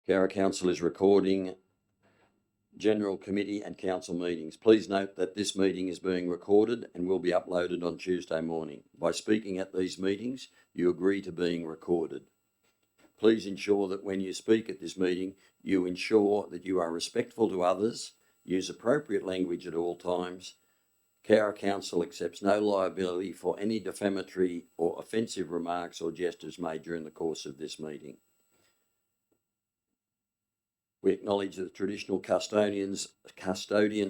Cowra Council is recording General Committee and Council meetings. Please note that this meeting is being recorded and will be uploaded on Tuesday morning. By speaking at these meetings, you agree to being recorded. Please ensure that when you speak at this meeting, you ensure that you are respectful to others, use appropriate language at all times. Cowra Council accepts no liability for any defamatory or offensive remarks or gestures made during the course of this meeting. We acknowledge the traditional custodians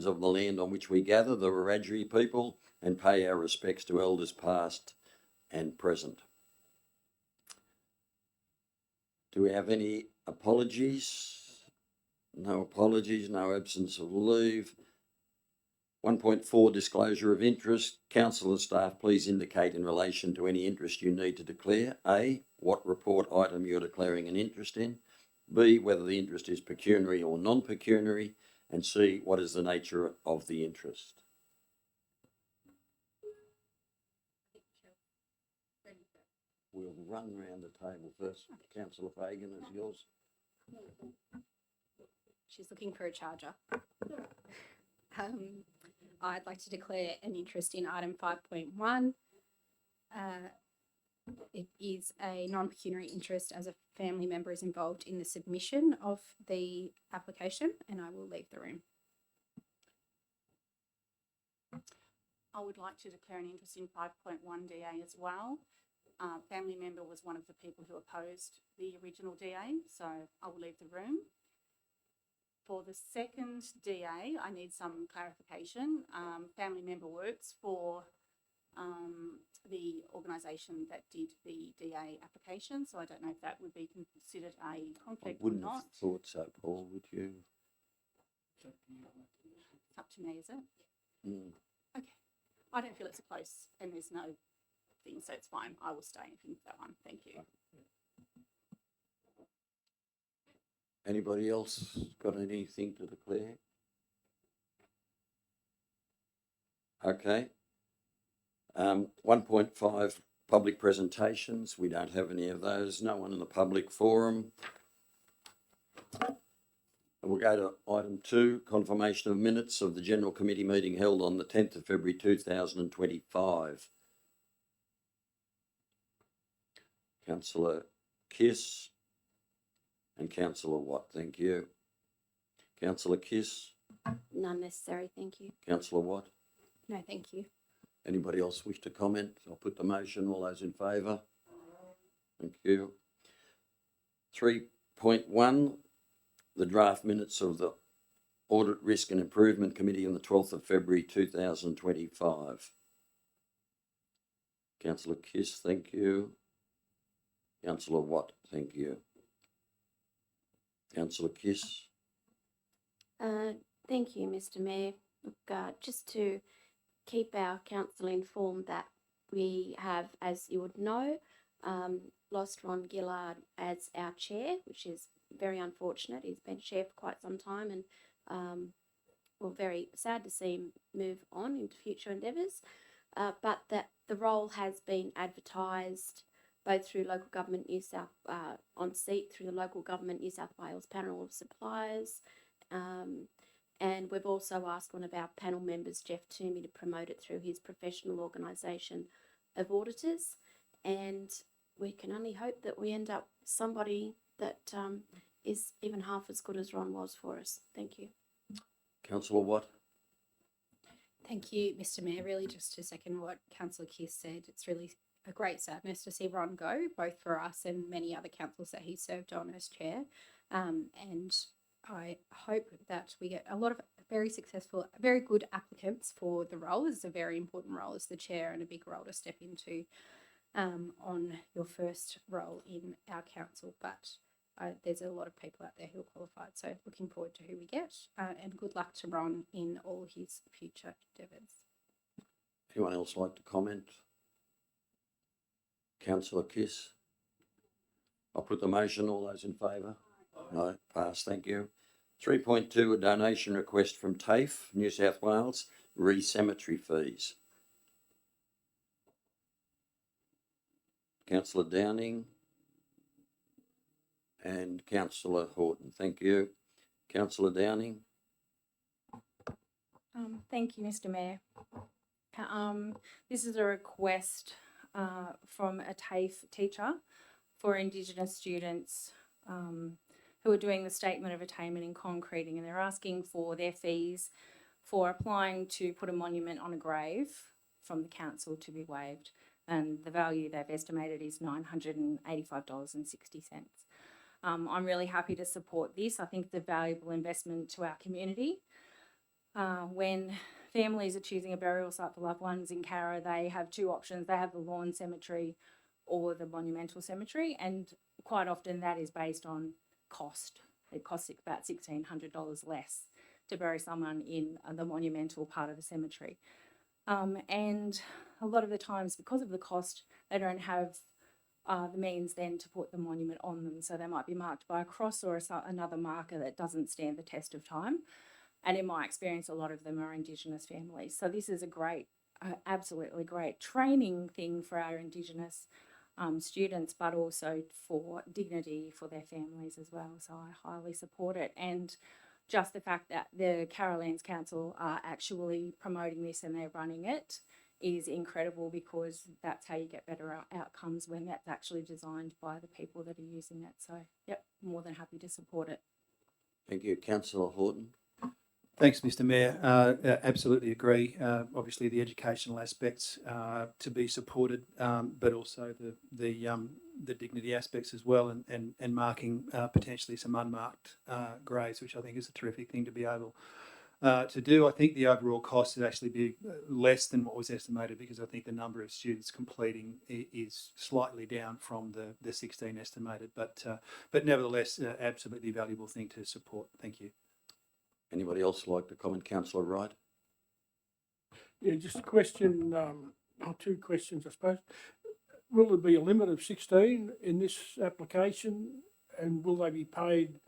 of the land on which we gather, the Wiradjuri people, and pay our respects to elders past and present. Do we have any apologies? No apologies, no absence of leave. 1.4 disclosure of interest. Council staff, please indicate in relation to any interest you need to declare. A, what report item you're declaring an interest in. B, whether the interest is pecuniary or non-pecuniary, and C, what is the nature of the interest. We'll run round the table first. Councillor Fagan, is yours. She's looking for a charger. I'd like to declare an interest in item 5.1. It is a non-pecuniary interest as a family member is involved in the submission of the application, and I will leave the room. I would like to declare an interest in 5.1 DA as well. Family member was one of the people who opposed the original DA, so I will leave the room. For the second DA, I need some clarification. Family member works for the organisation that did the DA application, so I don't know if that would be considered a conflict or not. I wouldn't have thought so, Paul, would you? It's up to me, is it? Mm. Okay. I don't feel it's a close and there's no thing, so it's fine. I will stay in that one. Thank you. Anybody else got anything to declare? Okay. 1.5 public presentations. We don't have any of those. No one in the public forum. We'll go to item 2, confirmation of minutes of the General Committee meeting held on the 10th of February 2025. Councillor Kiss and Councillor Watt, thank you. Councillor Kiss? None necessary, thank you. Councillor Watt? No, thank you. Anybody else wish to comment? I'll put the motion. All those in favour? Thank you. 3.1, the draft minutes of the Audit, Risk and Improvement Committee on the 12th of February 2025. Councillor Kiss, thank you. Councillor Watt, thank you. Councillor Kiss? Thank you, Mr. Mayor. Look, just to keep our council informed that we have, as you would know, lost Ron Gillard as our chair, which is very unfortunate. He's been chair for quite some time, and we're very sad to see him move on into future endeavours. But that the role has been advertised both through local government New South on seat through the local government New South Wales panel of suppliers. And we've also asked one of our panel members, Jeff Toomey, to promote it through his professional organisation of auditors. And we can only hope that we end up somebody that is even half as good as Ron was for us. Thank you. Councillor Watt? Thank you, Mr. Mayor. Really, just to second what Councillor Kiss said, it's really a great sadness to see Ron go, both for us and many other councils that he served on as chair. And I hope that we get a lot of very successful, very good applicants for the role. It's a very important role as the chair and a big role to step into on your first role in our council. But there's a lot of people out there who are qualified. So looking forward to who we get, and good luck to Ron in all his future endeavours. Anyone else like to comment? Councillor Kiss? I'll put the motion. All those in favour? No, pass, thank you. 3.2, a donation request from TAFE, New South Wales, re-cemetery fees. Councillor Downing and Councillor Horton. Thank you. Councillor Downing. Thank you, Mr. Mayor. This is a request from a TAFE teacher for Indigenous students who are doing the Statement of Attainment in concreting, and they're asking for their fees for applying to put a monument on a grave from the council to be waived. And the value they've estimated is $985.60. I'm really happy to support this. I think it's a valuable investment to our community. When families are choosing a burial site for loved ones in Cowra, they have two options. They have the lawn cemetery or the monumental cemetery, and quite often that is based on cost. It costs about $1,600 less to bury someone in the monumental part of the cemetery. And a lot of the times, because of the cost, they don't have the means then to put the monument on them. So they might be marked by a cross or another marker that doesn't stand the test of time. And in my experience, a lot of them are Indigenous families. So this is a great, absolutely great training thing for our Indigenous students, but also for dignity for their families as well. So I highly support it. And just the fact that the Carolines Council are actually promoting this and they're running it is incredible, because that's how you get better outcomes when that's actually designed by the people that are using it. So, yep, more than happy to support it. Thank you. Councillor Horton. Thanks, Mr. Mayor. Absolutely agree. Obviously, the educational aspects to be supported, but also the dignity aspects as well, and marking potentially some unmarked graves, which I think is a terrific thing to be able to do. I think the overall cost would actually be less than what was estimated, because I think the number of students completing is slightly down from the 16 estimated, but nevertheless, absolutely valuable thing to support. Thank you. Anybody else like to comment? Councillor Wright. Yeah, just a question, or two questions, I suppose. Will there be a limit of 16 in this application, and will they be paid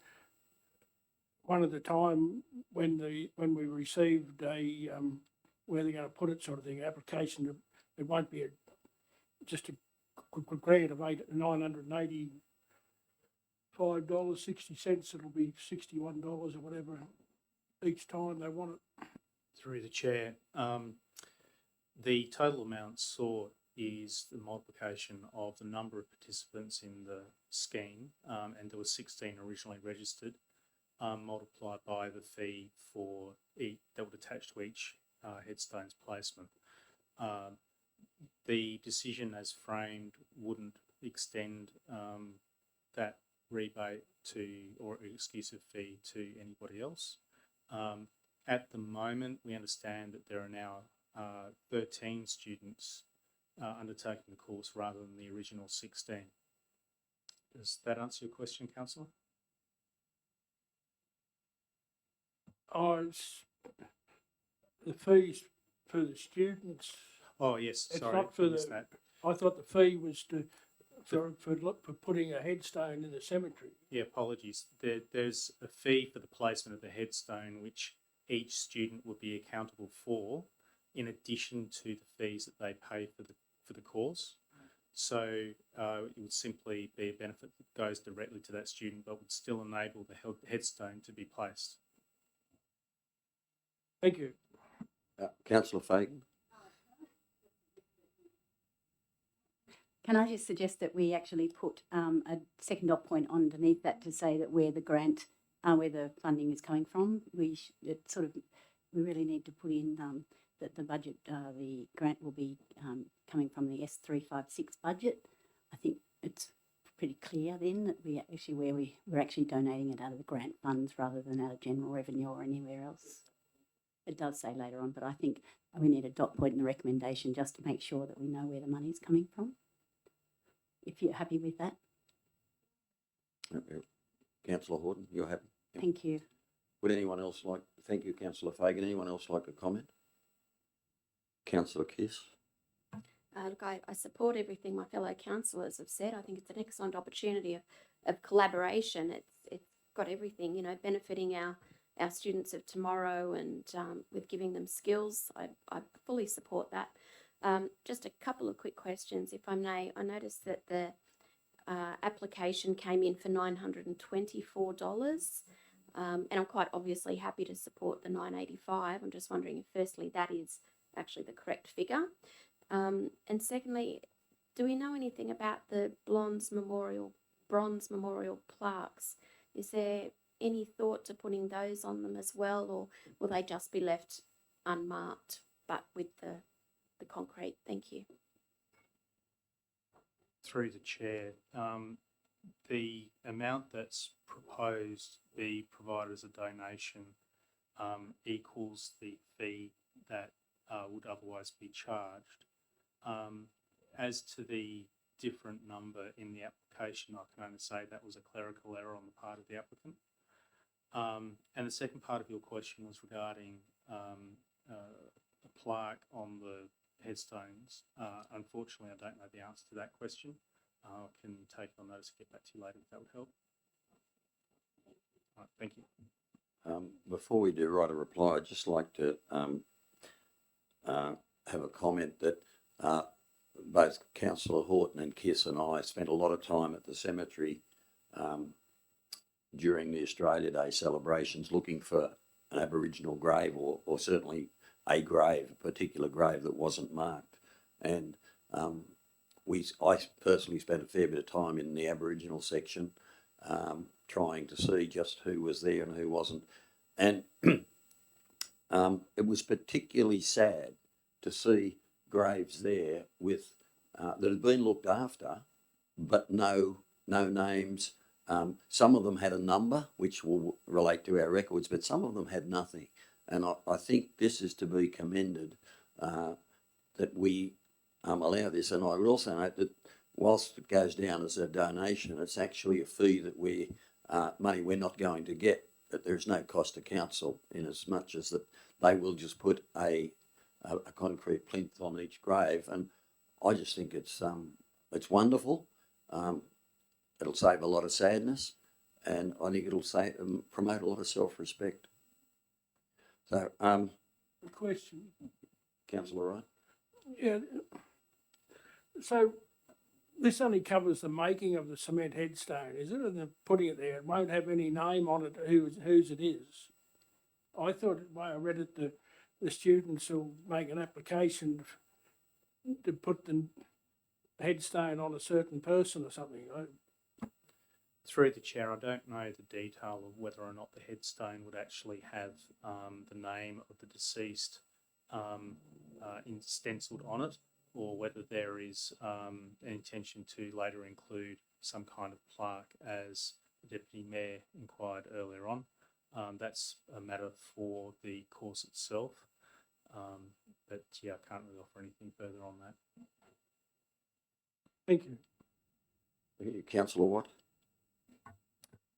one at a time when we received a where they're going to put it sort of thing application? It won't be just a grant of $985.60. It'll be $61 or whatever each time they want it. Through the chair, the total amount sought is the multiplication of the number of participants in the scheme, and there were 16 originally registered, multiplied by the fee for that would attach to each headstone's placement. The decision as framed wouldn't extend that rebate or exclusive fee to anybody else. At the moment, we understand that there are now 13 students undertaking the course rather than the original 16. Does that answer your question, Councillor? The fees for the students. Oh yes, It's sorry, not for that. I thought the fee was for putting a headstone in the cemetery. Yeah, apologies. There's a fee for the placement of the headstone, which each student would be accountable for, in addition to the fees that they pay for the course. So it would simply be a benefit that goes directly to that student, but would still enable the headstone to be placed. Thank you. Councillor Fagan. Can I just suggest that we actually put a second dot point underneath that to say that where the grant, where the funding is coming from? We really need to put in that the budget, the grant will be coming from the S356 budget. I think it's pretty clear then that we're actually donating it out of the grant funds rather than out of general revenue or anywhere else. It does say later on, but I think we need a dot point in the recommendation just to make sure that we know where the money's coming from. If you're happy with that. Okay. Councillor Horton, you're happy? Yep. Thank you. Would anyone else like, thank you, Councillor Fagan. Anyone else like to comment? Councillor Kiss. Look, I support everything my fellow councillors have said. I think it's an excellent opportunity of collaboration. It's got everything, you know, benefiting our students of tomorrow and with giving them skills. I fully support that. Just a couple of quick questions, if I may. I noticed that application came in for $924. And I'm quite obviously happy to support the 985. I'm just wondering if firstly that is actually the correct figure. And secondly, do we know anything about the bronze memorial plaques? Is there any thought to putting those on them as well, or will they just be left unmarked but with the concrete? Thank you. Through the chair, the amount that's proposed be provided as a donation equals the fee that would otherwise be charged. As to the different number in the application, I can only say that was a clerical error on the part of the applicant. And the second part of your question was regarding a plaque on the headstones. Unfortunately, I don't know the answer to that question. I can take it on notice and get back to you later if that would help. All right, thank you. Before we do write a reply, I'd just like to have a comment that both Councillor Horton and Kiss and I spent a lot of time at the cemetery during the Australia Day celebrations looking for an Aboriginal grave or certainly a particular grave that wasn't marked. And I personally spent a fair bit of time in the Aboriginal section trying to see just who was there and who wasn't. And it was particularly sad to see graves there with that had been looked after, but no names. Some of them had a number which will relate to our records, but some of them had nothing. And I think this is to be commended that we allow this. And I would also note that whilst it goes down as a donation, it's actually a fee that money we're not going to get. That there's no cost to council in as much as that they will just put a concrete plinth on each grave. And I just think it's wonderful. It'll save a lot of sadness, and I think it'll promote a lot of self-respect. So, A question. Councillor Wright. Yeah. So this only covers the making of the cement headstone, is it? And then putting it there, it won't have any name on it whose it is. I thought, the way I read it, the students will make an application to put the headstone on a certain person or something. Through the chair, I don't know the detail of whether or not the headstone would actually have the name of the deceased stenciled on it, or whether there is an intention to later include some kind of plaque, as the Deputy Mayor inquired earlier on. That's a matter for the course itself. But yeah, I can't really offer anything further on that. Thank you. Councillor Watt.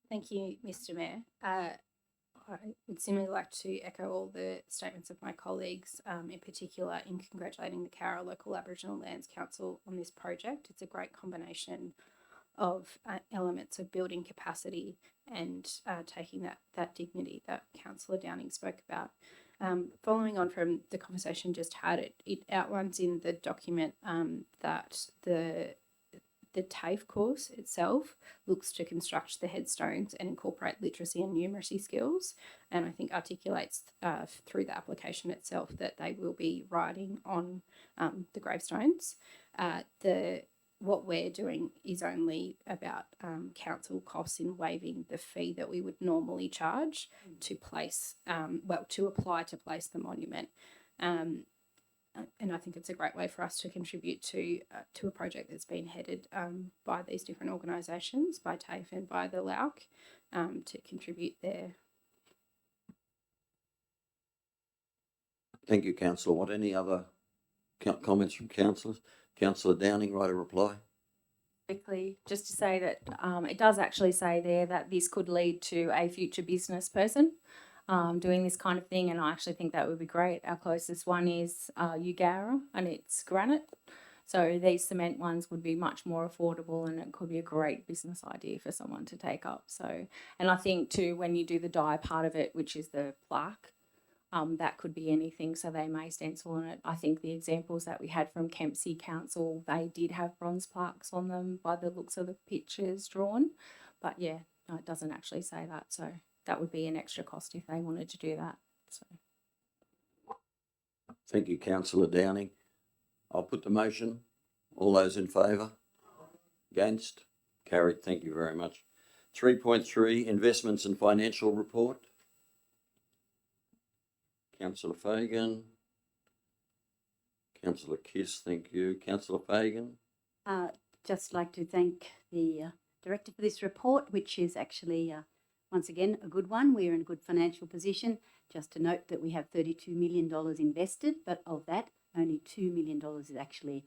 Thank you, Mr. Mayor. I would similarly like to echo all the statements of my colleagues, in particular in congratulating the Cowra Local Aboriginal Lands Council on this project. It's a great combination of elements of building capacity and taking that dignity that Councillor Downing spoke about. Following on from the conversation just had, it outlines in the document that the TAFE course itself looks to construct the headstones and incorporate literacy and numeracy skills, and I think articulates through the application itself that they will be writing on the gravestones. What we're doing is only about council costs in waiving the fee that we would normally charge to place, to apply to place the monument. And I think it's a great way for us to contribute to a project that's been headed by these different organisations, by TAFE and by the LAUC, to contribute there. Thank you, Councillor Watt. Any other comments from councillors? Councillor Downing, write a reply. Quickly, just to say that it does actually say there that this could lead to a future business person doing this kind of thing, and I actually think that would be great. Our closest one is Cowra, and it's granite. So these cement ones would be much more affordable, and it could be a great business idea for someone to take up. So, and I think too, when you do the dye part of it, which is the plaque, That could be anything, so they may stencil on it. I think the examples that we had from Kempsey Council, they did have bronze plaques on them by the looks of the pictures drawn. But yeah, no, it doesn't actually say that, so that would be an extra cost if they wanted to do that. So Thank you, councillor Downing. I'll put the motion. All those in favour? Against? Carried. Thank you very much. 3.3, investments and financial report. Councillor Fagan. Councillor Kiss, thank you. Councillor Fagan. Just like to thank the director for this report, which is actually once again a good one. We're in a good financial position. Just to note that we have $32 million invested, but of that, only $2 million is actually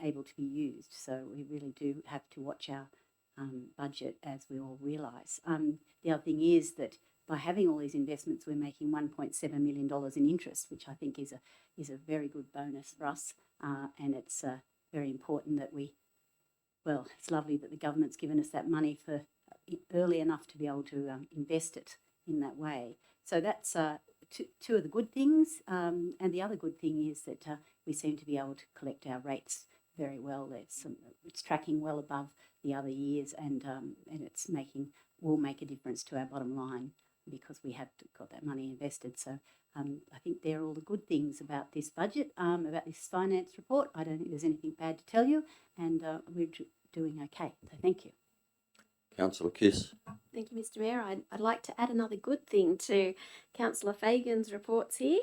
able to be used. So we really do have to watch our budget, as we all realise. The other thing is that by having all these investments, we're making $1.7 million in interest, which I think is a very good bonus for us. And it's very important that it's lovely that the government's given us that money for early enough to be able to invest it in that way. So that's two of the good things. And the other good thing is that we seem to be able to collect our rates very well. It's tracking well above the other years, and will make a difference to our bottom line because we have got that money invested. So I think they're all the good things about this budget, about this finance report. I don't think there's anything bad to tell you, and we're doing okay. So thank you. Councillor Kiss. Thank you, Mr. Mayor. I'd like to add another good thing to Councillor Fagan's reports here,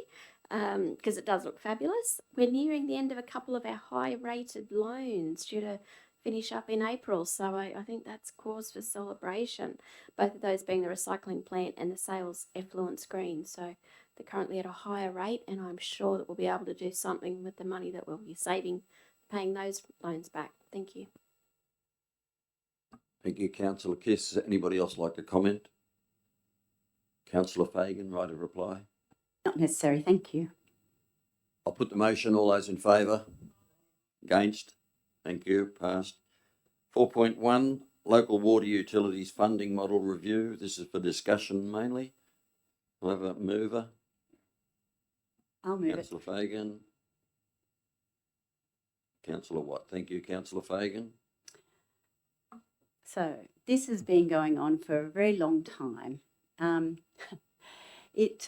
because it does look fabulous. We're nearing the end of a couple of our high-rated loans due to finish up in April, so I think that's cause for celebration, both of those being the recycling plant and the sales effluent screen. So they're currently at a higher rate, and I'm sure that we'll be able to do something with the money that we'll be saving paying those loans back. Thank you. Thank you, Councillor Kiss. Anybody else like to comment? Councillor Fagan, right of reply. Not necessary, thank you. I'll put the motion. All those in favour? Against? Thank you. Passed. 4.1, local water utilities funding model review. This is for discussion mainly. We'll have a mover. I'll move it. Councillor Fagan. Councillor Watt. Thank you, Councillor Fagan. So this has been going on for a very long time. This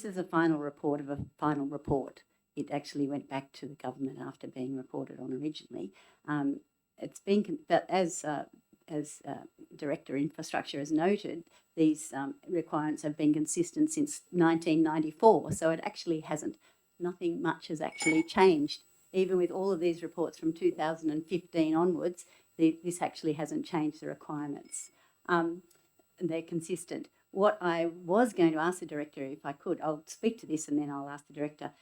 is a final report of a final report. It actually went back to the government after being reported on originally. But as Director Infrastructure has noted, these requirements have been consistent since 1994. So it actually nothing much has actually changed. Even with all of these reports from 2015 onwards, this actually hasn't changed the requirements. They're consistent. What I was going to ask the Director, if I could, I'll speak to this and then I'll ask the Director.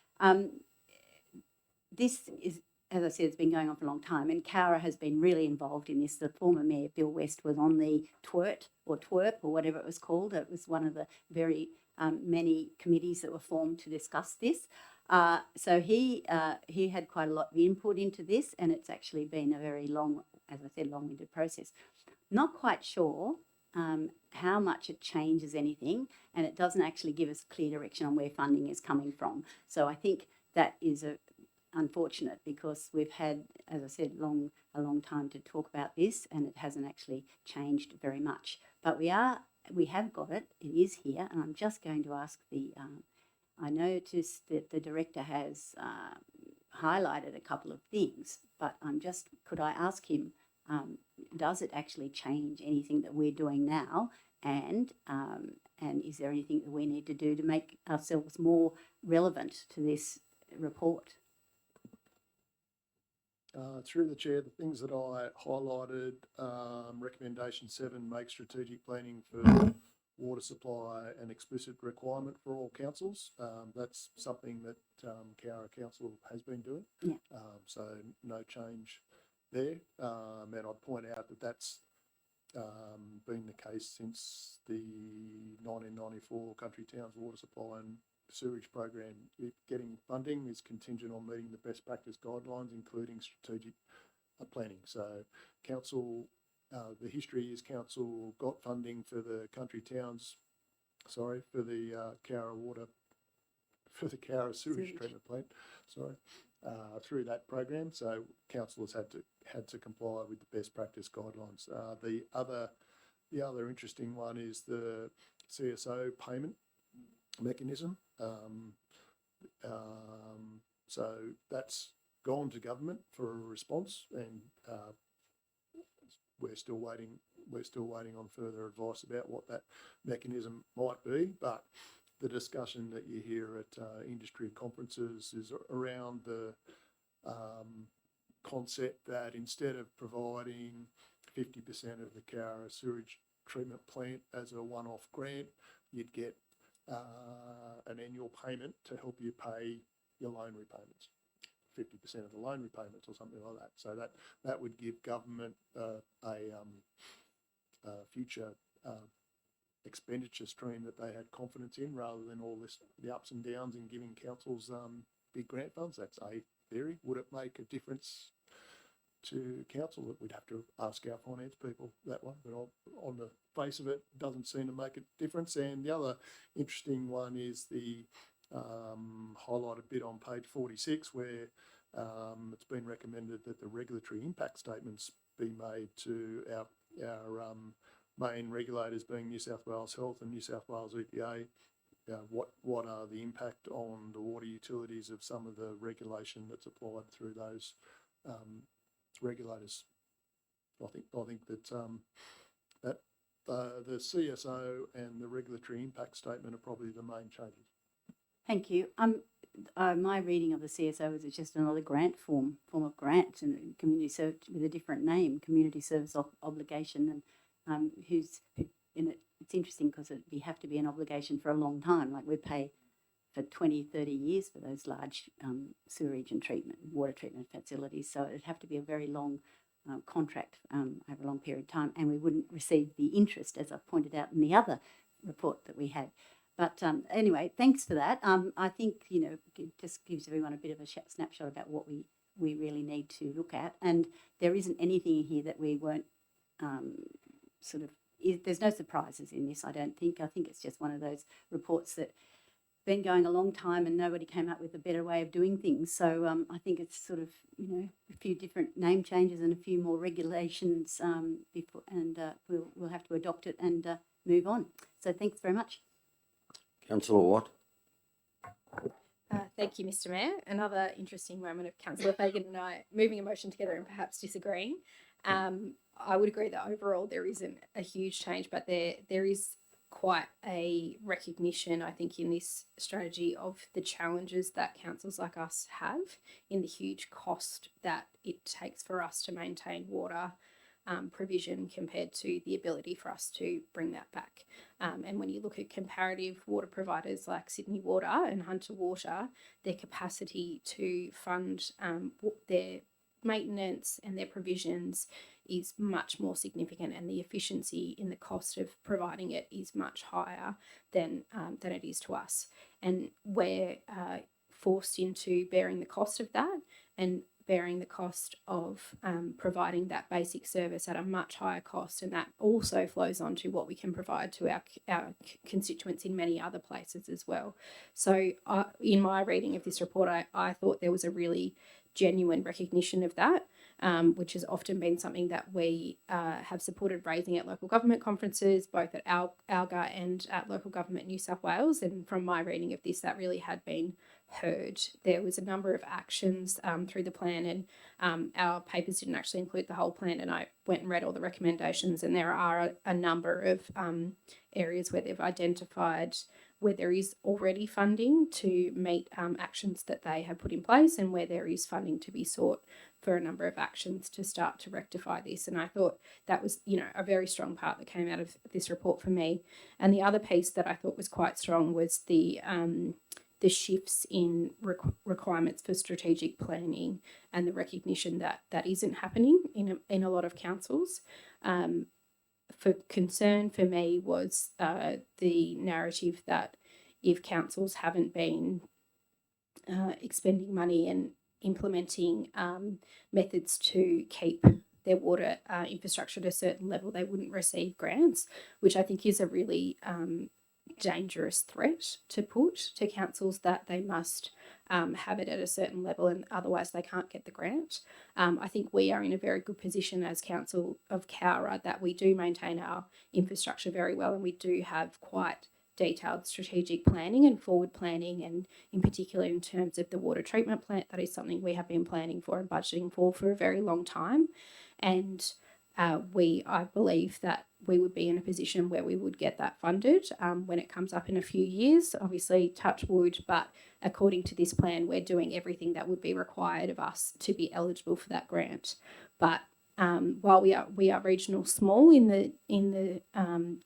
This is, as I said, it's been going on for a long time, and Cowra has been really involved in this. The former Mayor, Bill West, was on the TWERP or whatever it was called. It was one of the very many committees that were formed to discuss this. So he had quite a lot of input into this, and it's actually been a very long, as I said, long-winded process. Not quite sure how much it changes anything, and it doesn't actually give us clear direction on where funding is coming from. So I think that is unfortunate because we've had, as I said, a long time to talk about this, and it hasn't actually changed very much. But we have got it. It is here, and I'm just going to ask the. I noticed that the Director has highlighted a couple of things, but could I ask him, does it actually change anything that we're doing now? And is there anything that we need to do to make ourselves more relevant to this report? Through the chair, the things that I highlighted, recommendation 7, make strategic planning for water supply an explicit requirement for all councils. That's something that Cowra Council has been doing. Yeah. So no change there. And I'd point out that that's been the case since the 1994 Country Towns Water Supply and Sewerage Program. Getting funding is contingent on meeting the best practice guidelines, including strategic planning. So council the history is council got funding for the country towns, for the Cowra water, for the Cowra sewage treatment plant, through that program. So council has had to comply with the best practice guidelines. The other interesting one is the CSO payment mechanism. So that's gone to government for a response, and we're still waiting on further advice about what that mechanism might be. But the discussion that you hear at industry conferences is around the concept that instead of providing 50% of the Cowra sewage treatment plant as a one-off grant, you'd get an annual payment to help you pay your loan repayments, 50% of the loan repayments or something like that. So that would give government a future expenditure stream that they had confidence in, rather than all the ups and downs in giving councils big grant funds. That's a theory. Would it make a difference to council? That we'd have to ask our finance people that one, but on the face of it, doesn't seem to make a difference. And the other interesting one is the highlighted bit on page 46, where it's been recommended that the regulatory impact statements be made to our main regulators, being New South Wales Health and New South Wales EPA. What are the impact on the water utilities of some of the regulation that's applied through those regulators? I think that the CSO and the regulatory impact statement are probably the main changes. Thank you. My reading of the CSO is it's just another grant form of grant, and community service with a different name, community service obligation, and who's in it. It's interesting because we have to be an obligation for a long time. Like we pay for 20, 30 years for those large sewerage and water treatment facilities. So it'd have to be a very long contract over a long period of time, and we wouldn't receive the interest, as I pointed out in the other report that we had. But anyway, thanks for that. I think, it just gives everyone a bit of a snapshot about what we really need to look at. And there isn't anything here that we weren't there's no surprises in this, I don't think. I think it's just one of those reports that been going a long time and nobody came up with a better way of doing things. So I think it's sort of, a few different name changes and a few more regulations before, and we'll have to adopt it and move on. So thanks very much. Councillor Watt. Thank you, Mr. Mayor. Another interesting moment of Councillor Fagan and I moving a motion together and perhaps disagreeing. I would agree that overall there isn't a huge change, but there is quite a recognition, I think, in this strategy of the challenges that councils like us have in the huge cost that it takes for us to maintain water provision compared to the ability for us to bring that back. And when you look at comparative water providers like Sydney Water and Hunter Water, their capacity to fund their maintenance and their provisions is much more significant, and the efficiency in the cost of providing it is much higher than it is to us. And we're forced into bearing the cost of that and bearing the cost of providing that basic service at a much higher cost, and that also flows on to what we can provide to our constituents in many other places as well. So in my reading of this report, I thought there was a really genuine recognition of that, which has often been something that we have supported raising at local government conferences, both at ALGA and at Local Government New South Wales. And from my reading of this, that really had been heard. There was a number of actions through the plan, and our papers didn't actually include the whole plan, and I went and read all the recommendations, and there are a number of areas where they've identified where there is already funding to meet actions that they have put in place, and where there is funding to be sought for a number of actions to start to rectify this. And I thought that was, a very strong part that came out of this report for me. And the other piece that I thought was quite strong was the shifts in requirements for strategic planning and the recognition that that isn't happening in a lot of councils. For concern for me was the narrative that if councils haven't been expending money and implementing methods to keep their water infrastructure to a certain level, they wouldn't receive grants, which I think is a really dangerous threat to put to councils, that they must have it at a certain level and otherwise they can't get the grant. I think we are in a very good position as Council of Cowra that we do maintain our infrastructure very well, and we do have quite detailed strategic planning and forward planning, and in particular in terms of the water treatment plant, that is something we have been planning for and budgeting for a very long time. And I believe that we would be in a position where we would get that funded when it comes up in a few years. Obviously, touch wood, but according to this plan, we're doing everything that would be required of us to be eligible for that grant. But while we are regional small in the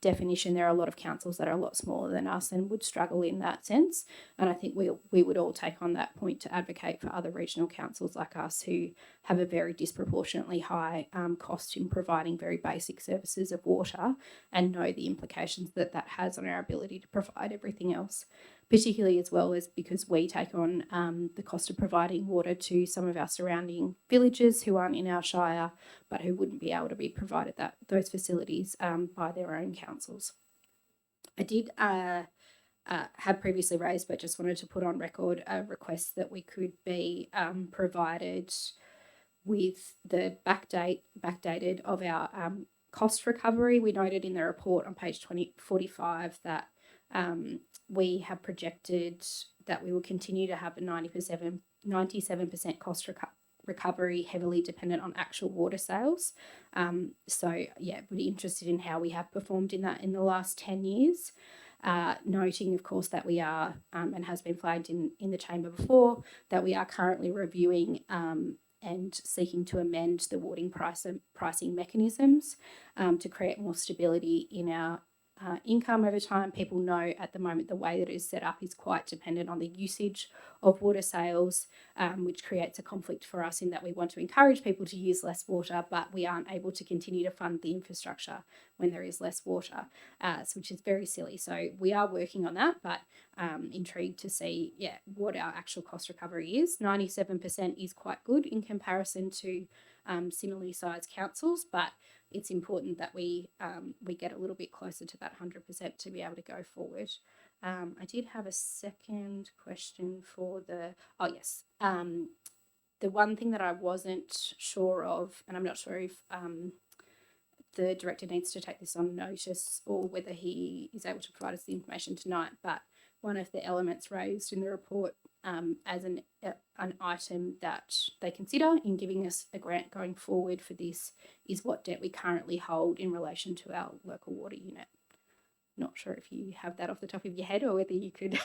definition, there are a lot of councils that are a lot smaller than us and would struggle in that sense. And I think we would all take on that point to advocate for other regional councils like us who have a very disproportionately high cost in providing very basic services of water, and know the implications that that has on our ability to provide everything else. Particularly as well as because we take on the cost of providing water to some of our surrounding villages who aren't in our shire, but who wouldn't be able to be provided those facilities by their own councils. I did have previously raised, but just wanted to put on record a request that we could be provided with the backdated of our cost recovery. We noted in the report on page 45 that we have projected that we will continue to have a 97% cost recovery, heavily dependent on actual water sales. So yeah, really interested in how we have performed in that in the last 10 years. Noting, of course, that we are, and has been flagged in the chamber before, that we are currently reviewing and seeking to amend the pricing mechanisms to create more stability in our income over time. People know at the moment the way that it is set up is quite dependent on the usage of water sales, which creates a conflict for us in that we want to encourage people to use less water, but we aren't able to continue to fund the infrastructure when there is less water, which is very silly. So we are working on that, but intrigued to see what our actual cost recovery is. 97% is quite good in comparison to similarly sized councils, but it's important that we get a little bit closer to that 100% to be able to go forward. I did have a second question for the one thing that I wasn't sure of, and I'm not sure if the director needs to take this on notice or whether he is able to provide us the information tonight, but one of the elements raised in the report as an item that they consider in giving us a grant going forward for this is what debt we currently hold in relation to our local water unit. Not sure if you have that off the top of your head or whether you could.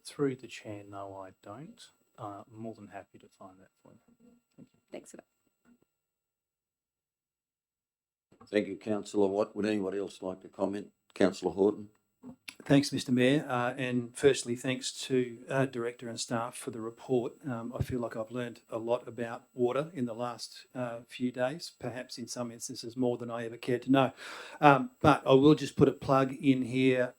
Through the chair, no, I don't. I'm more than happy to find that for you. Thank you. Thanks for that. Thank you, Councillor Watt. Would anybody else like to comment? Councillor Horton. Thanks, Mr. Mayor. And firstly, thanks to Director and staff for the report. I feel like I've learned a lot about water in the last few days, perhaps in some instances more than I ever cared to know. But I will just put a plug in here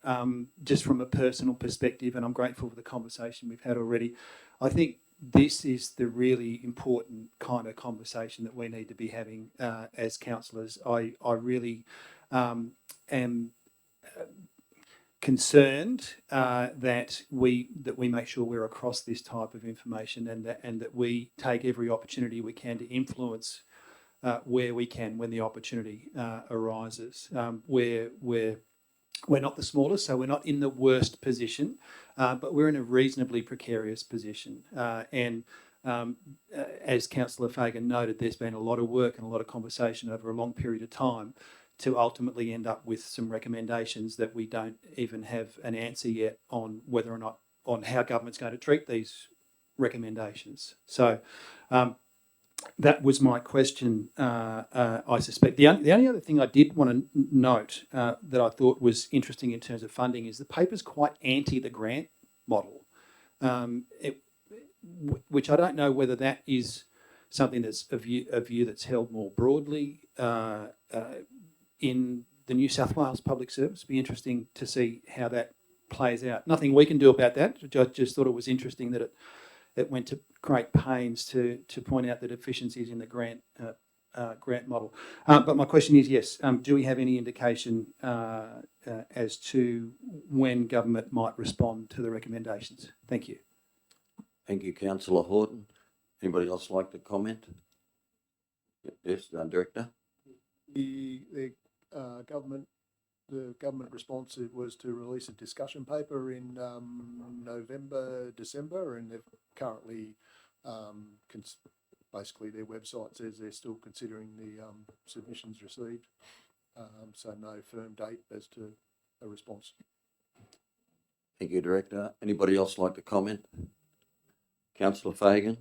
just from a personal perspective, and I'm grateful for the conversation we've had already. I think this is the really important kind of conversation that we need to be having as councillors. I really am concerned that we make sure we're across this type of information, and that we take every opportunity we can to influence where we can when the opportunity arises. We're not the smallest, so we're not in the worst position, but we're in a reasonably precarious position. As Councillor Fagan noted, there's been a lot of work and a lot of conversation over a long period of time to ultimately end up with some recommendations that we don't even have an answer yet on whether or not, on how government's going to treat these recommendations. So that was my question, I suspect. The only other thing I did want to note that I thought was interesting in terms of funding is the paper's quite anti the grant model, which I don't know whether that is something that's a view that's held more broadly in the New South Wales Public Service. It'd be interesting to see how that plays out. Nothing we can do about that. I just thought it was interesting that it went to great pains to point out the deficiencies in the grant grant model. But my question is, yes, do we have any indication as to when government might respond to the recommendations? Thank you. Thank you, Councillor Horton. Anybody else like to comment? Yes, Director. The government response was to release a discussion paper in November, December, and they've currently basically their website says they're still considering the submissions received. So no firm date as to a response. Thank you, Director. Anybody else like to comment? Councillor Fagan,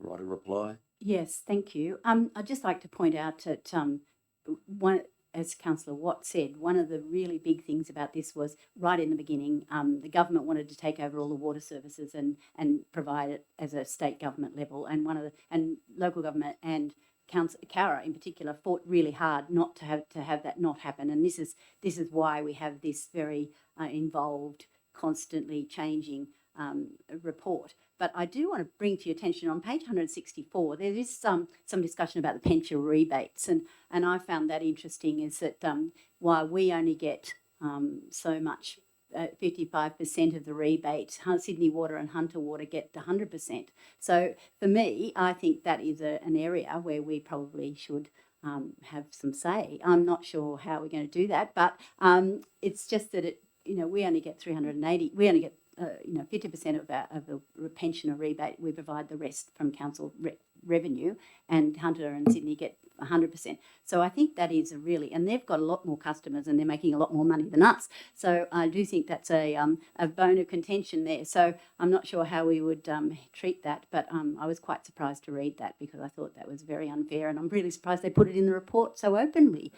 write a reply. Yes, thank you. I'd just like to point out that one, as Councillor Watt said, one of the really big things about this was right in the beginning, the government wanted to take over all the water services and provide it as a state government level, and local government and Cowra in particular fought really hard not to have that not happen, and this is why we have this very involved, constantly changing report. But I do want to bring to your attention on page 164, there is some discussion about the pension rebates, and I found that interesting is that while we only get so much, 55% of the rebate, Sydney Water and Hunter Water get 100%. So for me, I think that is an area where we probably should have some say. I'm not sure how we're going to do that, but it's just that we only get 380. We only get 50% of the pensioner rebate. We provide the rest from council revenue, and Hunter and Sydney get 100%. So I think that is and they've got a lot more customers and they're making a lot more money than us. So I do think that's a bone of contention there. So I'm not sure how we would treat that, but I was quite surprised to read that because I thought that was very unfair, and I'm really surprised they put it in the report so openly.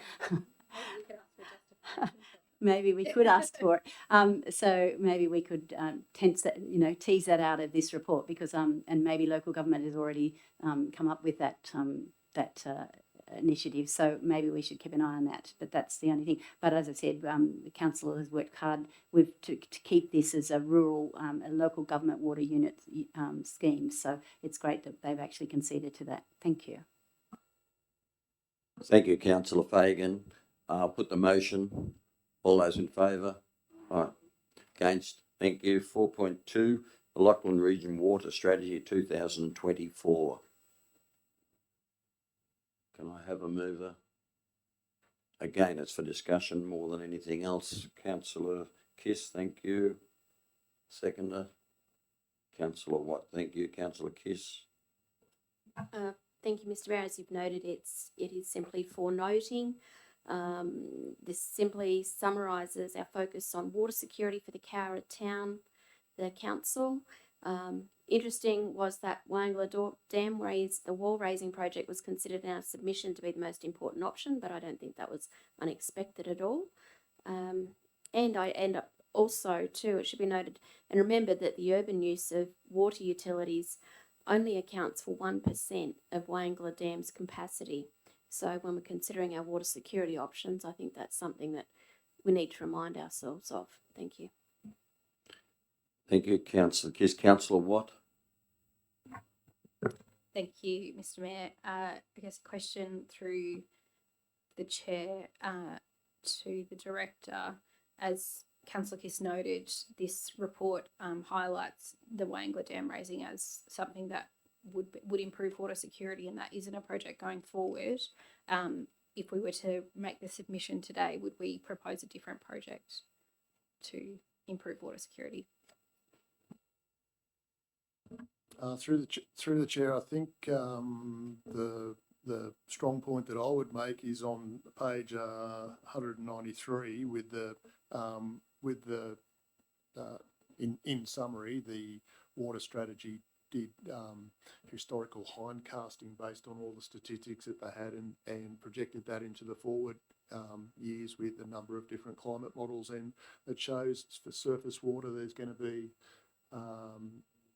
Maybe we could ask for it. So maybe we could tease that out of this report because and maybe local government has already come up with that initiative. So maybe we should keep an eye on that. But that's the only thing. But as I said, the council has worked hard to keep this as a rural, a local government water unit scheme. So it's great that they've actually conceded to that. Thank you. Thank you, Councillor Fagan. I'll put the motion. All those in favour? All right. Against? Thank you. 4.2, the Lachlan Region Water Strategy 2024. Can I have a mover? Again, it's for discussion more than anything else. Councillor Kiss, thank you. Seconder. Councillor Watt, thank you. Councillor Kiss. Thank you, Mr. Mayor. As you've noted, it is simply for noting. This simply summaриses our focus on water security for the Cowra Town, the council. Interesting was that Wangla Dam the wall raising project was considered in our submission to be the most important option, but I don't think that was unexpected at all. And I end up also too, it should be noted and remembered that the urban use of water utilities only accounts for 1% of Wangla Dam's capacity. So when we're considering our water security options, I think that's something that we need to remind ourselves of. Thank you. Thank you, Councillor Kiss. Councillor Watt. Thank you, Mr. Mayor. I guess a question through the chair to the director. As Councillor Kiss noted, this report highlights the Wangla Dam raising as something that would improve water security, and that isn't a project going forward. If we were to make the submission today, would we propose a different project to improve water security? Through the chair, I think the strong point that I would make is on page 193 with the in summary, the water strategy did historical hindcasting based on all the statistics that they had and projected that into the forward years with a number of different climate models, and it shows for surface water there's going to be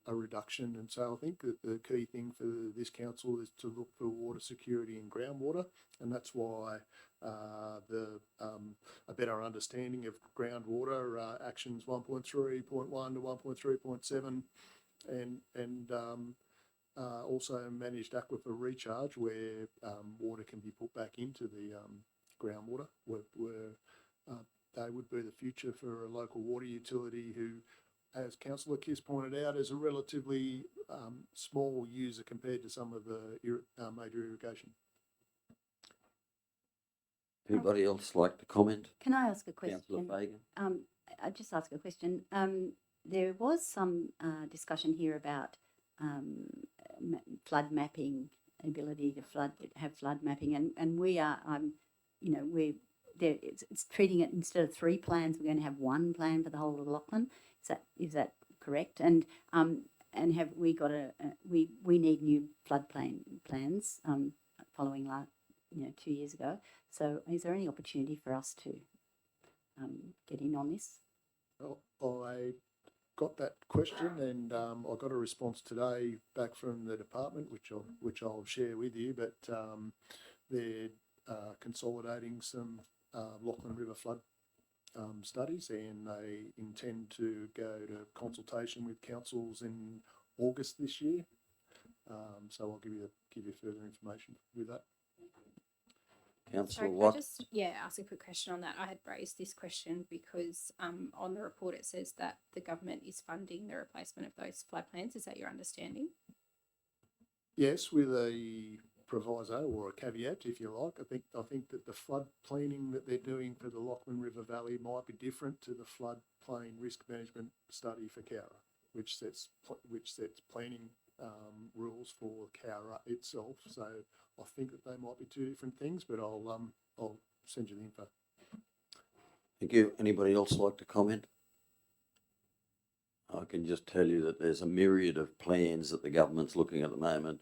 a reduction. And so I think that the key thing for this council is to look for water security in groundwater, and that's why a better understanding of groundwater actions 1.3.1 to 1.3.7 and also managed aquifer recharge where water can be put back into the groundwater. They would be the future for a local water utility who, as Councillor Kiss pointed out, is a relatively small user compared to some of the major irrigation. Anybody else like to comment? Can I ask a question? Councillor Fagan? I just ask a question. There was some discussion here about flood mapping, ability to have flood mapping, and we are, we're there. It's treating it instead of 3 plans, we're going to have 1 plan for the whole of Lachlan. Is that correct? And have we got we need new floodplain plans following 2 years ago. So is there any opportunity for us to get in on this? Well, I got that question, and I got a response today back from the department, which I'll share with you. But they're consolidating some Lachlan River flood studies, and they intend to go to consultation with councils in August this year. So I'll give you further information with that. Councillor Sorry, can I Watt? just ask a quick question on that? I had raised this question because on the report it says that the government is funding the replacement of those flood plans. Is that your understanding? Yes, with a proviso or a caveat, if you like. I think that the flood planning that they're doing for the Lachlan River Valley might be different to the floodplain risk management study for Cowra, which sets planning rules for Cowra itself. So I think that they might be 2 different things, but I'll send you the info. Thank you. Anybody else like to comment? I can just tell you that there's a myriad of plans that the government's looking at the moment,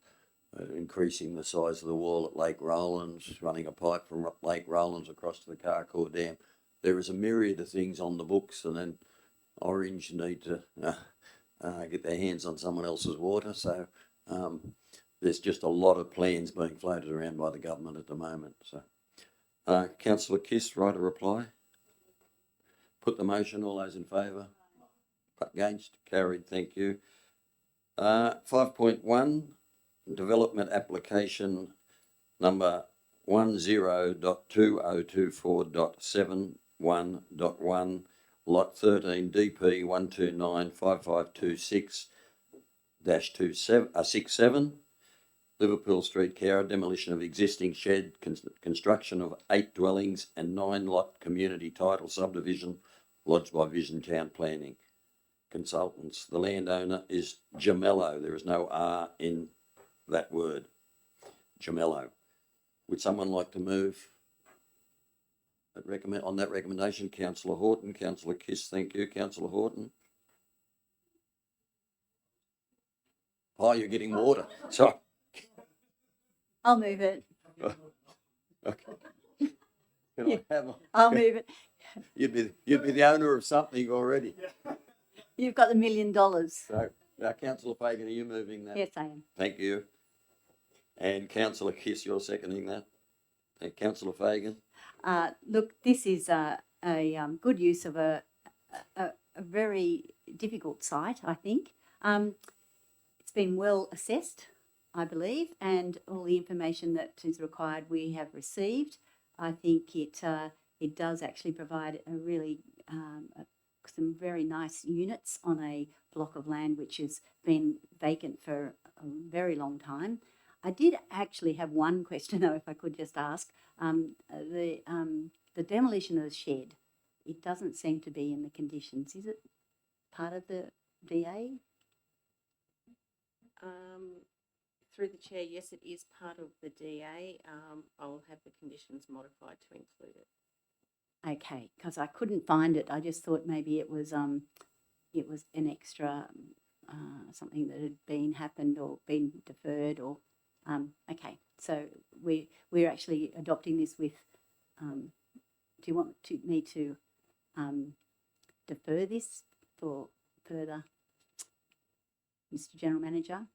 increasing the size of the wall at Lake Rowlands, running a pipe from Lake Rowlands across to the Carcoar Dam. There is a myriad of things on the books, and then Orange need to get their hands on someone else's water. So there's just a lot of plans being floated around by the government at the moment. So, Councillor Kiss, right a reply? Put the motion. All those in favour? Against? Carried. Thank you. 5.1, development application number 10.2024.71.1, lot 13 DP 1295526-67, Liverpool Street, Cowra, demolition of existing shed, construction of 8 dwellings and 9 lot community title subdivision lodged by Vision Town Planning Consultants. The landowner is Gemello. There is no R in that word. Gemello. Would someone like to move on that recommendation? Councillor Horton, Councillor Kiss, thank you. Councillor Horton. Oh, you're getting water. Sorry. I'll move it. Okay. Can I have I'll move it. You'd be the owner of something already. You've got the $1 million. So, Councillor Fagan, are you moving that? Yes, I am. Thank you. And Councillor Kiss, you're seconding that. And Councillor Fagan. Look, this is a good use of a very difficult site, I think. It's been well assessed, I believe, and all the information that is required we have received. I think it does actually provide a really some very nice units on a block of land which has been vacant for a very long time. I did actually have one question though, if I could just ask. The demolition of the shed, it doesn't seem to be in the conditions. Is it part of the DA? Through the chair, yes, it is part of the DA. I'll have the conditions modified to include it. Okay, because I couldn't find it. I just thought maybe it was an extra something that had happened or been deferred or okay. So we're actually adopting this with. Do you want me to defer this for further, Mr. General Manager?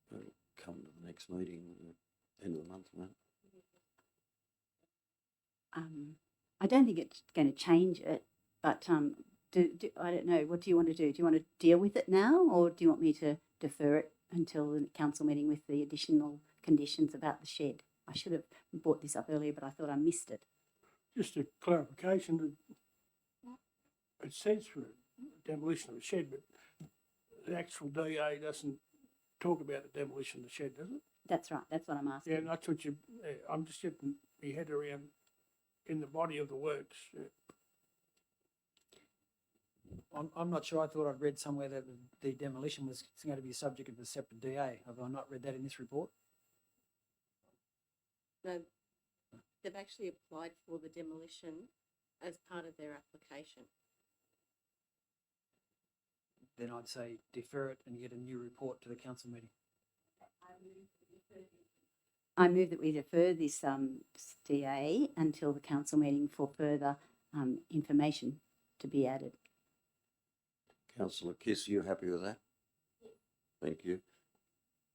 We'll come to the next meeting, end of the month, mate. I don't think it's going to change it, but I don't know. What do you want to do? Do you want to deal with it now, or do you want me to defer it until the council meeting with the additional conditions about the shed. I should have brought this up earlier, but I thought I missed it. Just a clarification, it says for demolition of a shed, but the actual DA doesn't talk about the demolition of the shed, does it? That's right, that's what I'm asking. Yeah, that's what you, I'm just getting my head around in the body of the works. I'm not sure. I thought I'd read somewhere that the demolition was going to be subject of a separate DA. Have I not read that in this report? No, they've actually applied for the demolition as part of their application. Then I'd say defer it and get a new report to the council meeting. I move that we defer this DA until the council meeting for further information to be added. Councillor Kiss, are you happy with that? Thank you.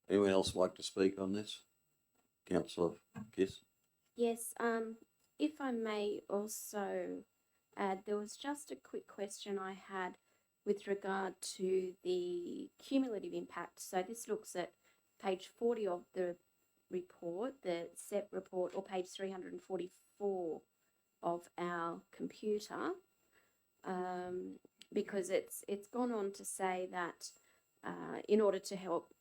Anyone else like to speak on this? Councillor Kiss? Yes, if I may also add, there was just a quick question I had with regard to the cumulative impact. So this looks at page 40 of the report, the SEP report, or page 344 of our computer, because it's gone on to say that in order to help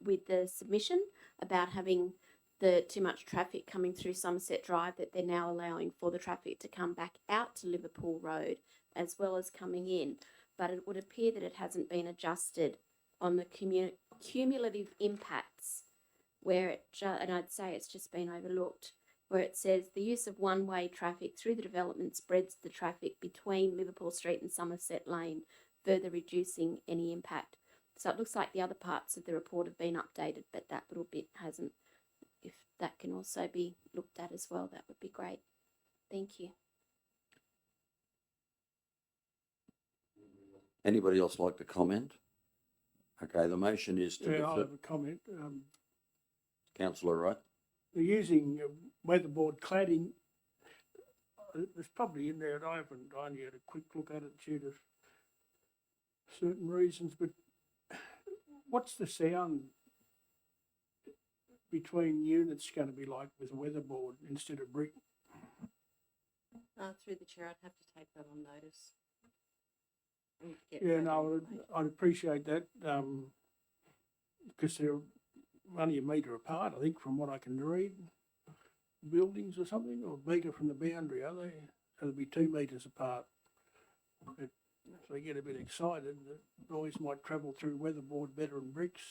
with the submission about having the too much traffic coming through Somerset Drive, that they're now allowing for the traffic to come back out to Liverpool Road as well as coming in. But it would appear that it hasn't been adjusted on the cumulative impacts, where it and I'd say it's just been overlooked, where it says the use of one-way traffic through the development spreads the traffic between Liverpool Street and Somerset Lane, further reducing any impact. So it looks like the other parts of the report have been updated, but that little bit hasn't. If that can also be looked at as well, that would be great. Thank you. Anybody else like to comment? Okay, the motion is to Yeah, I'll defer. have a comment. Councillor Wright? They're using weatherboard cladding. It's probably in there, and I only had a quick look at it due to certain reasons, but what's the sound between units going to be like with weatherboard instead of brick? Through the chair, I'd have to take that on notice. And get Yeah, further no, information. I'd appreciate that, because they're only a metre apart, I think, from what I can read. Buildings or something, or a metre from the boundary, are they? So they'll be 2 metres apart. But if they get a bit excited, the noise might travel through weatherboard better than bricks.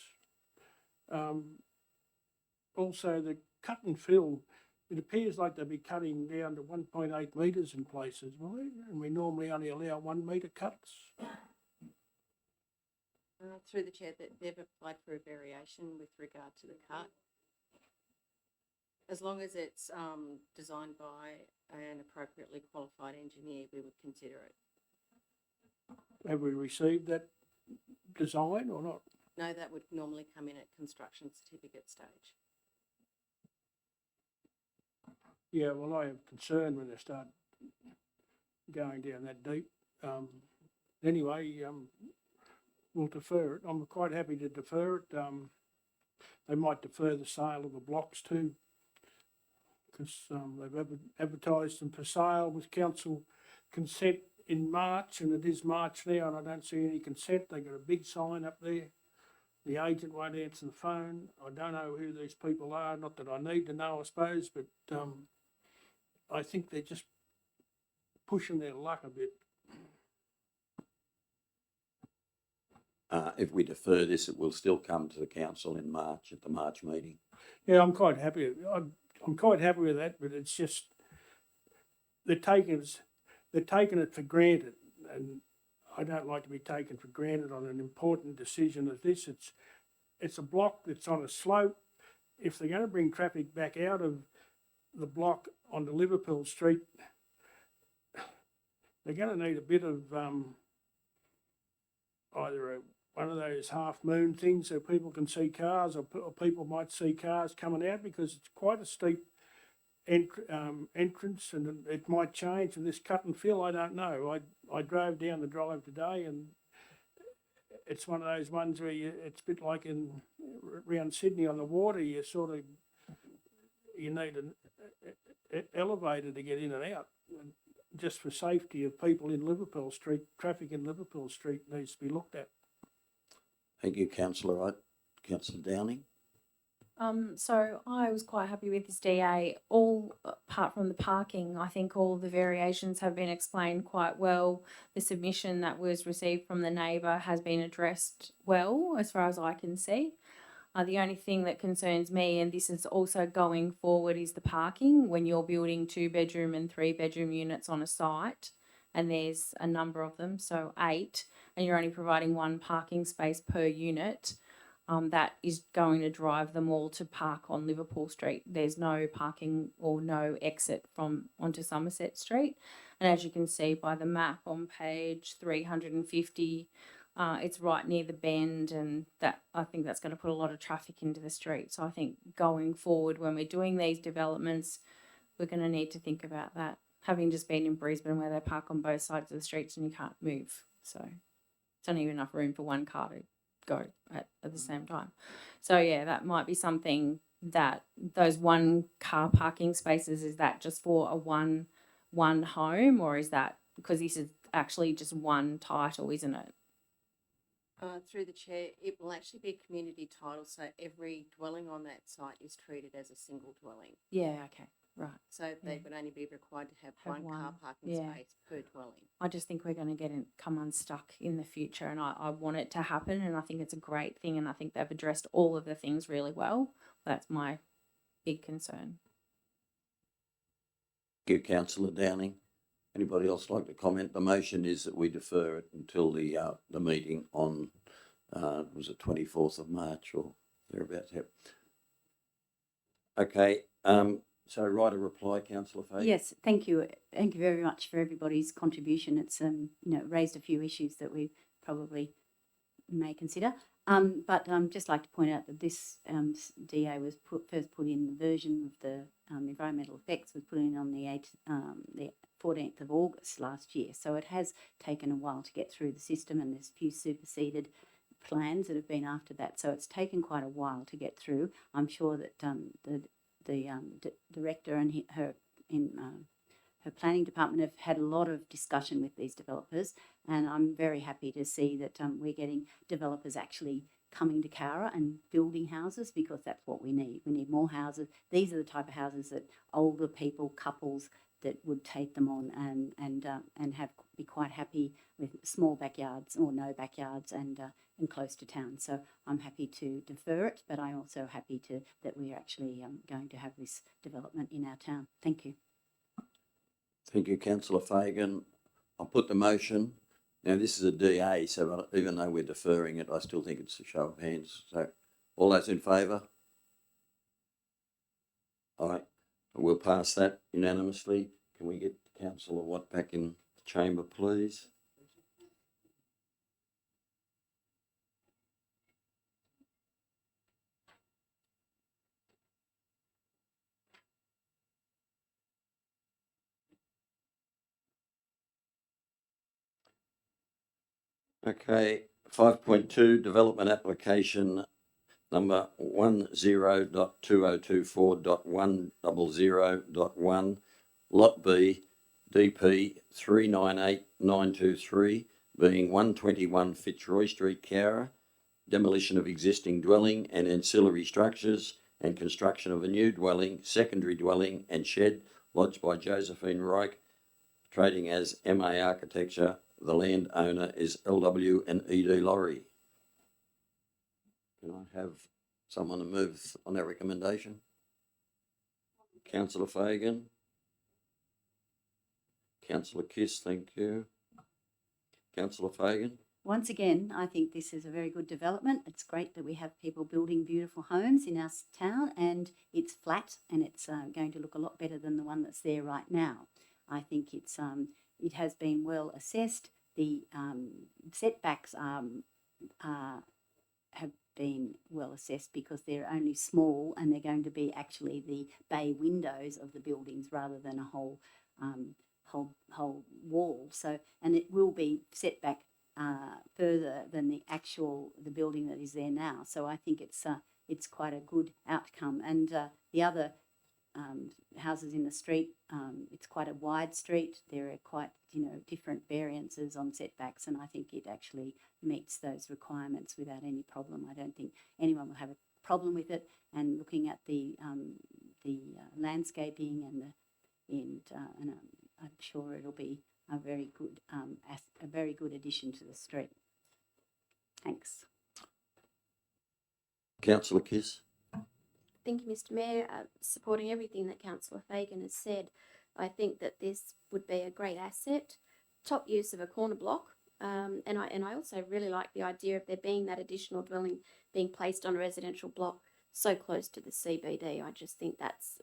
Also, the cut and fill, it appears like they'll be cutting down to 1.8 metres in places, will they? And we normally only allow 1 metre cuts. Through the chair, that they've applied for a variation with regard to the cut. As long as it's designed by an appropriately qualified engineer, we would consider it. Have we received that design or not? No, that would normally come in at construction certificate stage. Yeah, well, I have concern when they start going down that deep. Anyway, we'll defer it. I'm quite happy to defer it. They might defer the sale of the blocks too, because they've advertised them for sale with council consent in March, and it is March now, and I don't see any consent. They got a big sign up there. The agent won't answer the phone. I don't know who these people are. Not that I need to know, I suppose, but I think they're just pushing their luck a bit. If we defer this, it will still come to the council in March at the March meeting. Yeah, I'm quite happy. I'm quite happy with that, but it's just they're taking it for granted, and I don't like to be taken for granted on an important decision as this. It's a block that's on a slope. If they're going to bring traffic back out of the block onto Liverpool Street, they're going to need a bit of either one of those half moon things so people can see cars, or people might see cars coming out, because it's quite a steep entrance, and it might change with this cut and fill. I don't know. I drove down the drive today, and it's one of those ones where it's a bit like around Sydney on the water, you need an elevator to get in and out. And just for safety of people in Liverpool Street, traffic in Liverpool Street needs to be looked at. Thank you, Councillor Wright. Councillor Downing? So I was quite happy with this DA. All apart from the parking, I think all the variations have been explained quite well. The submission that was received from the neighbour has been addressed well, as far as I can see. The only thing that concerns me, and this is also going forward, is the parking. When you're building 2-bedroom and 3-bedroom units on a site, and there's a number of them, so 8, and you're only providing 1 parking space per unit, that is going to drive them all to park on Liverpool Street. There's no parking or no exit from onto Somerset Street. And as you can see by the map on page 350, it's right near the bend, and that I think that's going to put a lot of traffic into the street. So I think going forward, when we're doing these developments, we're going to need to think about that. Having just been in Brisbane where they park on both sides of the streets and you can't move. So it's only enough room for 1 car to go at the same time. So yeah, that might be something that those 1 car parking spaces, is that just for a one home, or is that because this is actually just 1 title, isn't it? Through the chair, it will actually be a community title, so every dwelling on that site is treated as a single dwelling. Yeah, okay, right. So they would only be required to have one car parking yeah. space per dwelling. I just think we're going to come unstuck in the future, and I want it to happen, and I think it's a great thing, and I think they've addressed all of the things really well. That's my big concern. Thank you, Councillor Downing. Anybody else like to comment? The motion is that we defer it until the meeting on, was it 24th of March or thereabouts? Yep. Okay, so write a reply, Councillor Fay. Yes, thank you. Thank you very much for everybody's contribution. It's raised a few issues that we probably may consider. But just like to point out that this DA was first put in, the version of the environmental effects was put in on the 14th of August last year. So it has taken a while to get through the system, and there's a few superseded plans that have been after that. So it's taken quite a while to get through. I'm sure that the director and her planning department have had a lot of discussion with these developers, and I'm very happy to see that we're getting developers actually coming to Cowra and building houses, because that's what we need. We need more houses. These are the type of houses that older people, couples, that would take them on and be quite happy with small backyards or no backyards and close to town. So I'm happy to defer it, but I'm also happy that we're actually going to have this development in our town. Thank you. Thank you, Councillor Fagan. I'll put the motion. Now, this is a DA, so even though we're deferring it, I still think it's a show of hands. So all those in favour? All right, we'll pass that unanimously. Can we get Councillor Watt back in the chamber, please? Okay, 5.2, development application number 10.2024.100.1, Lot B, DP 398923, being 121 Fitzroy Street, Cowra, demolition of existing dwelling and ancillary structures and construction of a new dwelling, secondary dwelling and shed lodged by Josephine Reich, trading as MA Architecture. The land owner is LW and ED Lorry. Can I have someone to move on that recommendation? Councillor Fagan. Councillor Kiss, thank you. Councillor Fagan. Once again, I think this is a very good development. It's great that we have people building beautiful homes in our town, and it's flat, and it's going to look a lot better than the one that's there right now. I think it has been well assessed. The setbacks have been well assessed because they're only small, and they're going to be actually the bay windows of the buildings rather than a whole whole wall. So, and it will be set back further than the building that is there now. So I think it's quite a good outcome. And the other houses in the street, it's quite a wide street. There are quite, different variances on setbacks, and I think it actually meets those requirements without any problem. I don't think anyone will have a problem with it. And looking at the landscaping and I'm sure it'll be a very good addition to the street. Thanks. Councillor Kiss. Thank you, Mr. Mayor. Supporting everything that Councillor Fagan has said, I think that this would be a great asset. Top use of a corner block, and I also really like the idea of there being that additional dwelling being placed on a residential block so close to the CBD. I just think that's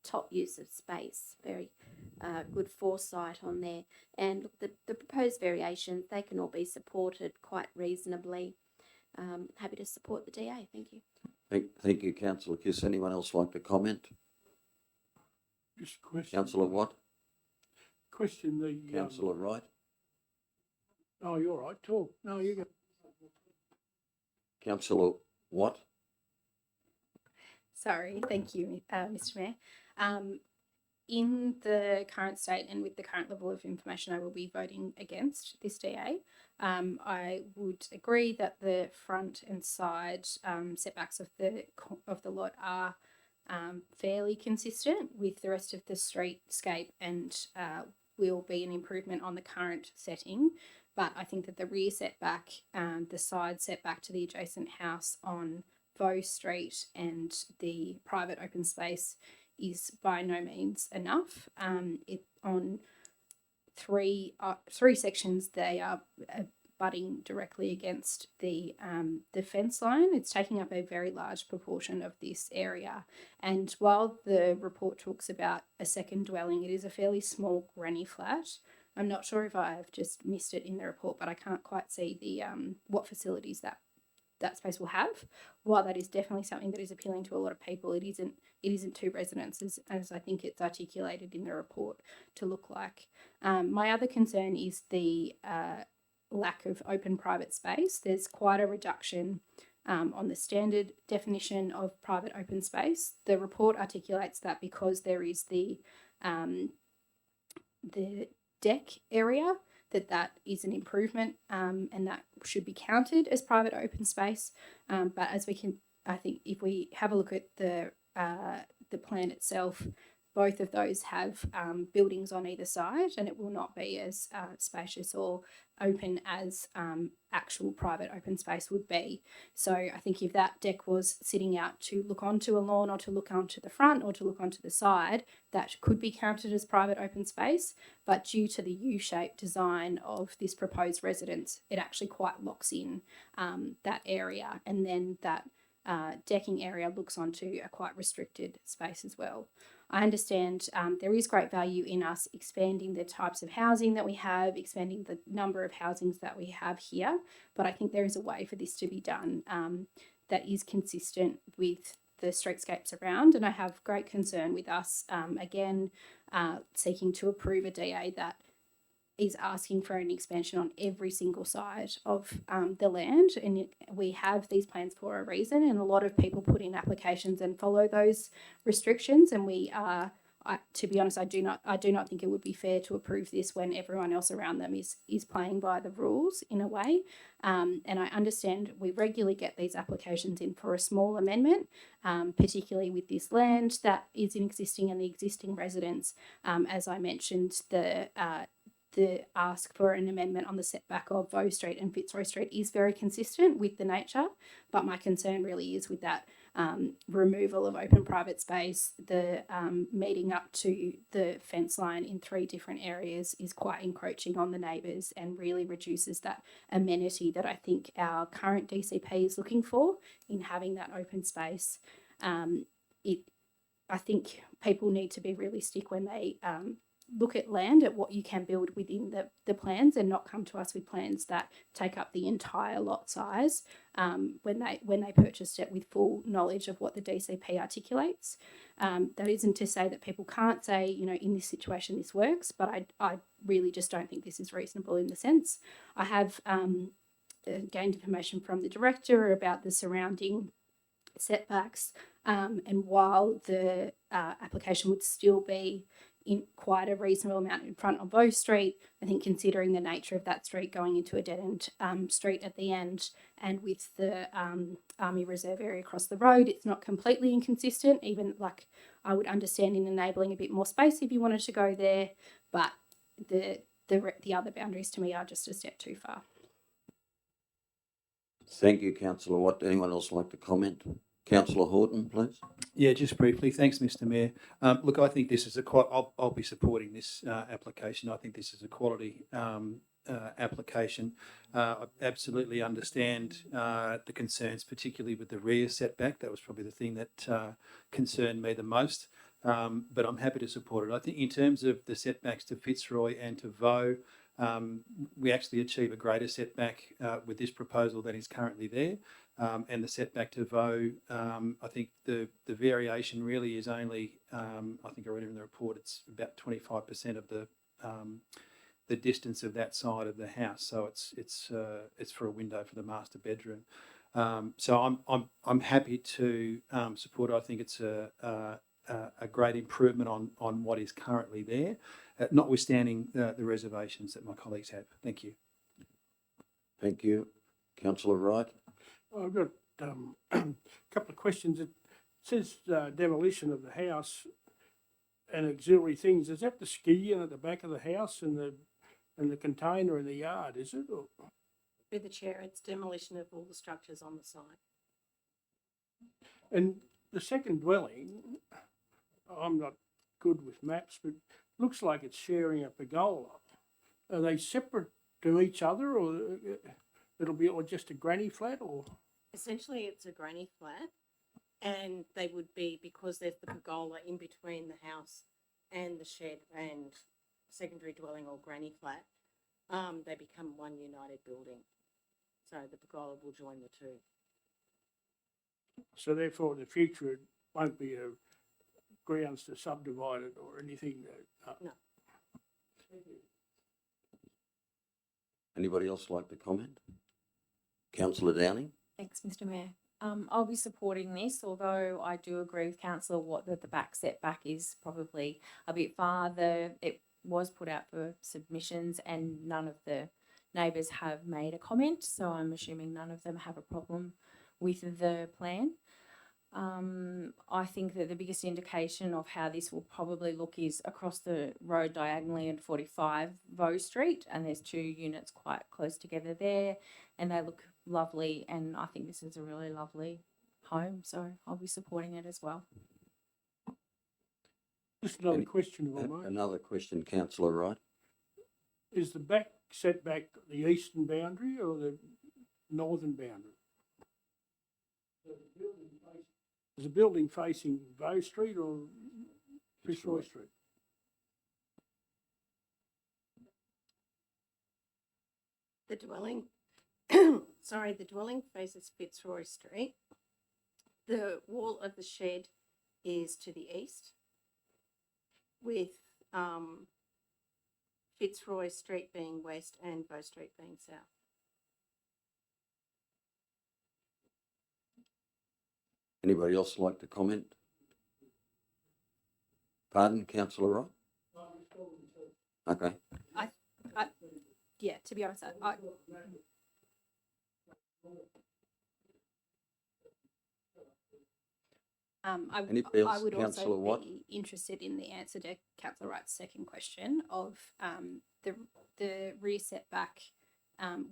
top use of space. Very good foresight on there. And look, the proposed variations, they can all be supported quite reasonably. Happy to support the DA. Thank you. Thank you, Councillor Kiss. Anyone else like to comment? Just a question. Councillor Watt? Question the. Councillor Wright? Oh, you're right. Talk. No, you go. Councillor Watt? Sorry, thank you, Mr. Mayor. In the current state and with the current level of information, I will be voting against this DA. I would agree that the front and side setbacks of the lot are fairly consistent with the rest of the streetscape and will be an improvement on the current setting. But I think that the rear setback, the side setback to the adjacent house on Vaux Street and the private open space is by no means enough. On three sections, they are butting directly against the fence line. It's taking up a very large proportion of this area. And while the report talks about a second dwelling, it is a fairly small granny flat. I'm not sure if I've just missed it in the report, but I can't quite see the what facilities that space will have. While that is definitely something that is appealing to a lot of people, it isn't two residences as I think it's articulated in the report to look like. My other concern is the lack of open private space. There's quite a reduction on the standard definition of private open space. The report articulates that because there is the deck area, that is an improvement and that should be counted as private open space. But as I think if we have a look at the plan itself, both of those have buildings on either side, and it will not be as spacious or open as actual private open space would be. So I think if that deck was sitting out to look onto a lawn or to look onto the front or to look onto the side, that could be counted as private open space. But due to the U-shaped design of this proposed residence, it actually quite locks in that area, and then that decking area looks onto a quite restricted space as well. I understand there is great value in us expanding the types of housing that we have, expanding the number of housings that we have here, but I think there is a way for this to be done that is consistent with the streetscapes around, and I have great concern with us, seeking to approve a DA that is asking for an expansion on every single side of the land, and we have these plans for a reason, and a lot of people put in applications and follow those restrictions, and we are, to be honest, I do not think it would be fair to approve this when everyone else around them is playing by the rules in a way. And I understand we regularly get these applications in for a small amendment, particularly with this land that is existing and the existing residents. As I mentioned, the ask for an amendment on the setback of Vaux Street and Fitzroy Street is very consistent with the nature, but my concern really is with that removal of open private space. The meeting up to the fence line in 3 different areas is quite encroaching on the neighbours and really reduces that amenity that I think our current DCP is looking for in having that open space. I think people need to be realistic when they look at land, at what you can build within the plans, and not come to us with plans that take up the entire lot size when they purchased it with full knowledge of what the DCP articulates. That isn't to say that people can't say, you know, in this situation this works, but I really just don't think this is reasonable in the sense. I have gained information from the director about the surrounding setbacks, and while the application would still be in quite a reasonable amount in front of Bow Street, I think considering the nature of that street going into a dead-end street at the end, and with the Army Reserve area across the road, it's not completely inconsistent. Even like I would understand in enabling a bit more space if you wanted to go there, but the other boundaries to me are just a step too far. Thank you, councillor Watt. Anyone else like to comment? Councillor Horton, please. Yeah, just briefly. Thanks, Mr. Mayor. Look, I think this is I'll be supporting this application. I think this is a quality application. I absolutely understand the concerns, particularly with the rear setback. That was probably the thing that concerned me the most. But I'm happy to support it. I think in terms of the setbacks to Fitzroy and to Vaux, we actually achieve a greater setback with this proposal than is currently there. And the setback to Vaux, I think the variation really is only, I think I read in the report, it's about 25% of the distance of that side of the house. So it's for a window for the master bedroom. So I'm happy to support it. I think it's a great improvement on what is currently there, notwithstanding the reservations that my colleagues have. Thank you. Thank you. Councillor Wright. I've got a couple of questions. It says demolition of the house and auxiliary things. Is that the ski in at the back of the house and the container in the yard, is it? Or? Through the chair, it's demolition of all the structures on the site. And the second dwelling, I'm not good with maps, but looks like it's sharing a pergola. Are they separate to each other, or it'll be or just a granny flat, or? Essentially, it's a granny flat, and they would be, because there's the pergola in between the house and the shed and secondary dwelling or granny flat, they become one united building. So the pergola will join the two. So therefore, in the future, it won't be a grounds to subdivide it or anything. No. Anybody else like to comment? Councillor Downing. Thanks, Mr. Mayor. I'll be supporting this, although I do agree with Councillor Watt that the back setback is probably a bit far. It was put out for submissions and none of the neighbours have made a comment, so I'm assuming none of them have a problem with the plan. I think that the biggest indication of how this will probably look is across the road diagonally at 45 Vaux Street, and there's two units quite close together there, and they look lovely, and I think this is a really lovely home, so I'll be supporting it as well. Just another question, if I might. Another question, councillor Wright. Is the back setback the eastern boundary or the northern boundary? Is the building facing Bow Street or Fitzroy Street? The dwelling, sorry, the dwelling faces Fitzroy Street. The wall of the shed is to the east, with Fitzroy Street being west and Bow Street being south. Anybody else like to comment? Pardon, councillor Wright? Okay. Yeah, to be honest, Anybody else? I would Councillor also Watt? be interested in the answer to Councillor Wright's second question of the rear setback,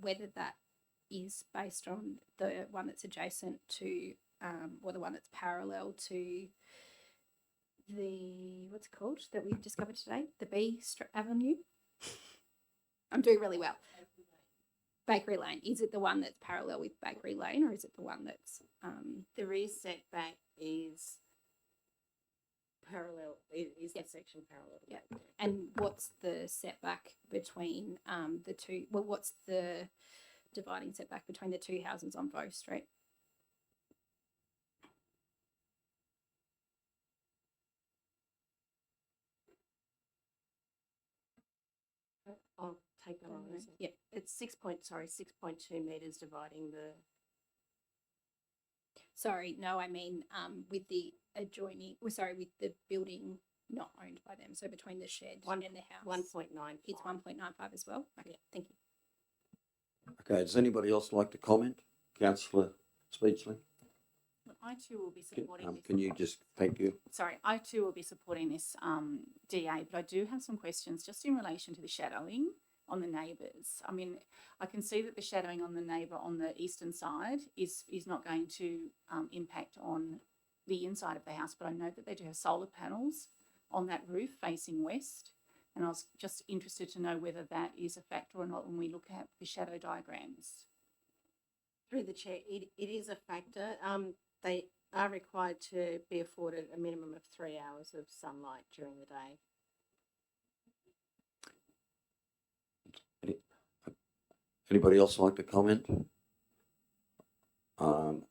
whether that is based on the one that's adjacent to or the one that's parallel to the, what's it called, that we've discovered today, the B Avenue. I'm doing really well. Bakery Lane. Is it the one that's parallel with Bakery Lane, or is it the one that's The rear setback is parallel, is the section parallel to Yeah. Main? And what's the setback between the two? Well, what's the dividing setback between the two houses on Bow Street? I'll take that on. as a- Yeah. It's 6.2 metres dividing the, Sorry, no, I mean with the adjoining. Sorry, with the building not owned by them. So between the shed One- and the house, 1.95. It's 1.95 as well. Okay, thank you. Okay, does anybody else like to comment? Councillor Speechley? Look, I too will be supporting this. Can you just, thank you. Sorry, I too will be supporting this DA, but I do have some questions just in relation to the shadowing on the neighbours. I mean, I can see that the shadowing on the neighbour on the eastern side is not going to impact on the inside of the house, but I know that they do have solar panels on that roof facing west, and I was just interested to know whether that is a factor or not when we look at the shadow diagrams. Through the chair, it is a factor. They are required to be afforded a minimum of 3 hours of sunlight during the day. Anybody else like to comment?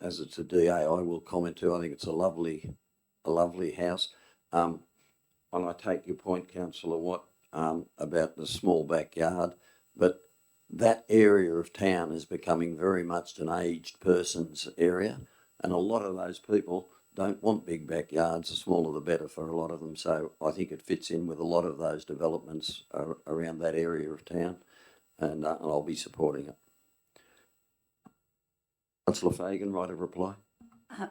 As it's a DA, I will comment too. I think it's a lovely house. And I take your point, Councillor Watt, about the small backyard, but that area of town is becoming very much an aged person's area, and a lot of those people don't want big backyards. The smaller the better for a lot of them. So I think it fits in with a lot of those developments around that area of town, and I'll be supporting it. Councillor Fagan, right of reply.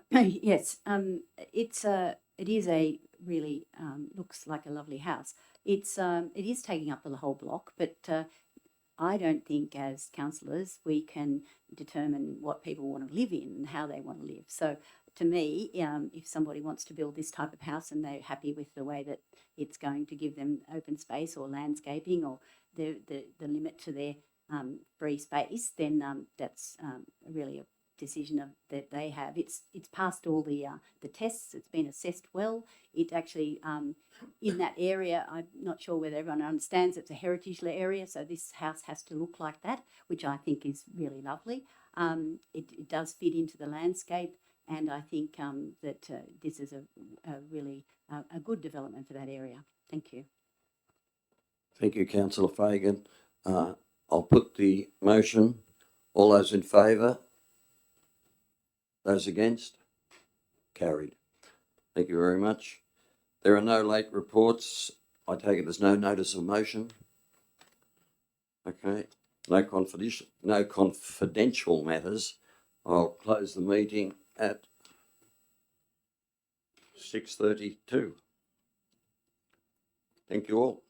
Yes, it is a really looks like a lovely house. It is taking up the whole block, but I don't think as councillors we can determine what people want to live in and how they want to live. So to me, if somebody wants to build this type of house and they're happy with the way that it's going to give them open space or landscaping or the limit to their free space, then that's really a decision that they have. It's passed all the tests. It's been assessed well. It actually in that area, I'm not sure whether everyone understands it's a heritage area, so this house has to look like that, which I think is really lovely. It does fit into the landscape, and I think that this is a really a good development for that area. Thank you. Thank you, Councillor Fagan. I'll put the motion. All those in favour? Those against? Carried. Thank you very much. There are no late reports. I take it there's no notice of motion. Okay. No confidential matters. I'll close the meeting at 6:32. Thank you all.